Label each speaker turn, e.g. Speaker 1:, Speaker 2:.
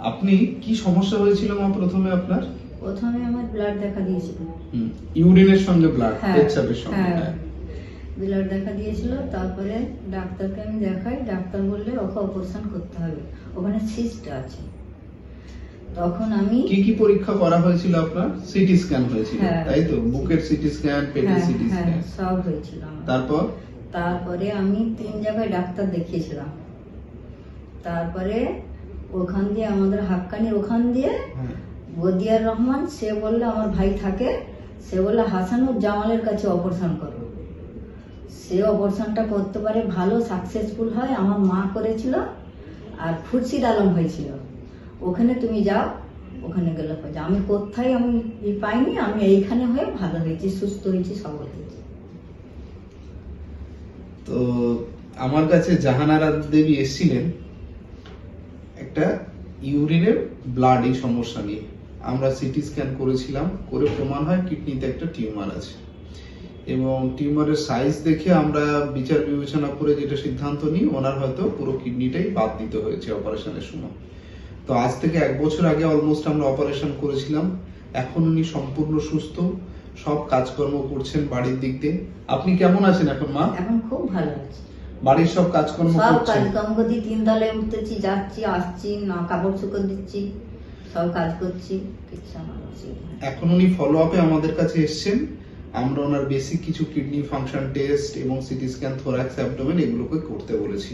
Speaker 1: আপনি কি সমস্যা হয়েছিল মা প্রথমে আপনার?
Speaker 2: প্রথমে আমার ব্লাড দেখা দিয়েছিল।
Speaker 1: ইউরিনের সঙ্গে ব্লাড,
Speaker 2: হ্যাঁ,
Speaker 1: পেচ্ছাপের সঙ্গে।
Speaker 2: হ্যাঁ, ব্লাড দেখা দিয়েছিল। তারপরে ডাক্তারকে আমি দেখাই, ডাক্তার বললে ওকে অপারেশন করতে হবে, ওখানে সিস্ট আছে। তখন আমি
Speaker 1: কি কি পরীক্ষা করা হয়েছিল আপনার? সিটি স্ক্যান হয়েছিল,
Speaker 2: হ্যাঁ।
Speaker 1: তাই তো? বুকের সিটি স্ক্যান, পেটের
Speaker 2: হ্যাঁ,
Speaker 1: সিটি
Speaker 2: হ্যাঁ,
Speaker 1: স্ক্যান।
Speaker 2: সব হয়েছিল আমার। তারপরে আমি 3 জায়গায় ডাক্তার দেখিয়েছিলাম। তারপরে ওখান দিয়ে আমাদের হাক্কানির ওখান দিয়ে
Speaker 1: হ্যাঁ।
Speaker 2: বদিয়ার রহমান, সে বললে আমার ভাই থাকে, সে বললে হাসানুর জামালের কাছে অপারেশন করো। সে অপারেশনটা করতে পারে, ভালো সাকসেসফুল হয়। আমার মা করেছিল আর খুরশিদ আলম হয়েছিল। ওখানে তুমি যাও, ওখানে গেলে পাওয়া যায়। আমি কোথায় আমি পাইনি, আমি এইখানে হয়ে ভালো হয়েছি, সুস্থ হয়েছি, সবল হয়েছি।
Speaker 1: তো আমার কাছে জাহানারা দেবী এসেছিলেন একটা ইউরিনের ব্লাড এই সমস্যা নিয়ে। আমরা সিটি স্ক্যান করেছিলাম, করে প্রমাণ হয় কিডনিতে একটা টিউমার আছে, এবং টিউমারের সাইজ দেখে আমরা বিচার বিবেচনা করে যেটা সিদ্ধান্ত নিই, ওনার হয়তো পুরো কিডনিটাই বাদ দিতে হয়েছে অপারেশনের সময়। তো আজ থেকে 1 বছর আগে অলমোস্ট আমরা অপারেশন করেছিলাম। এখন উনি সম্পূর্ণ সুস্থ, সব কাজকর্ম করছেন বাড়ির দিক দিয়ে। আপনি কেমন আছেন এখন মা?
Speaker 2: এখন খুব ভালো আছে।
Speaker 1: বাড়ির সব কাজকর্ম
Speaker 2: সব
Speaker 1: করছেন?
Speaker 2: কাজকর্ম করছি, 3 তলে উঠতেছি, যাচ্ছি, আসছি, না কাপড় শুকোতে দিচ্ছি, সব কাজ করছি, কিচ্ছু আমার অসুবিধা নেই।
Speaker 1: এখন উনি ফলো আপে আমাদের কাছে এসেছেন। আমরা ওনার বেসিক কিছু কিডনি ফাংশন টেস্ট এবং সিটি স্ক্যান, থোরাক্স, অ্যাবডোমেন এগুলোকে করতে বলেছি।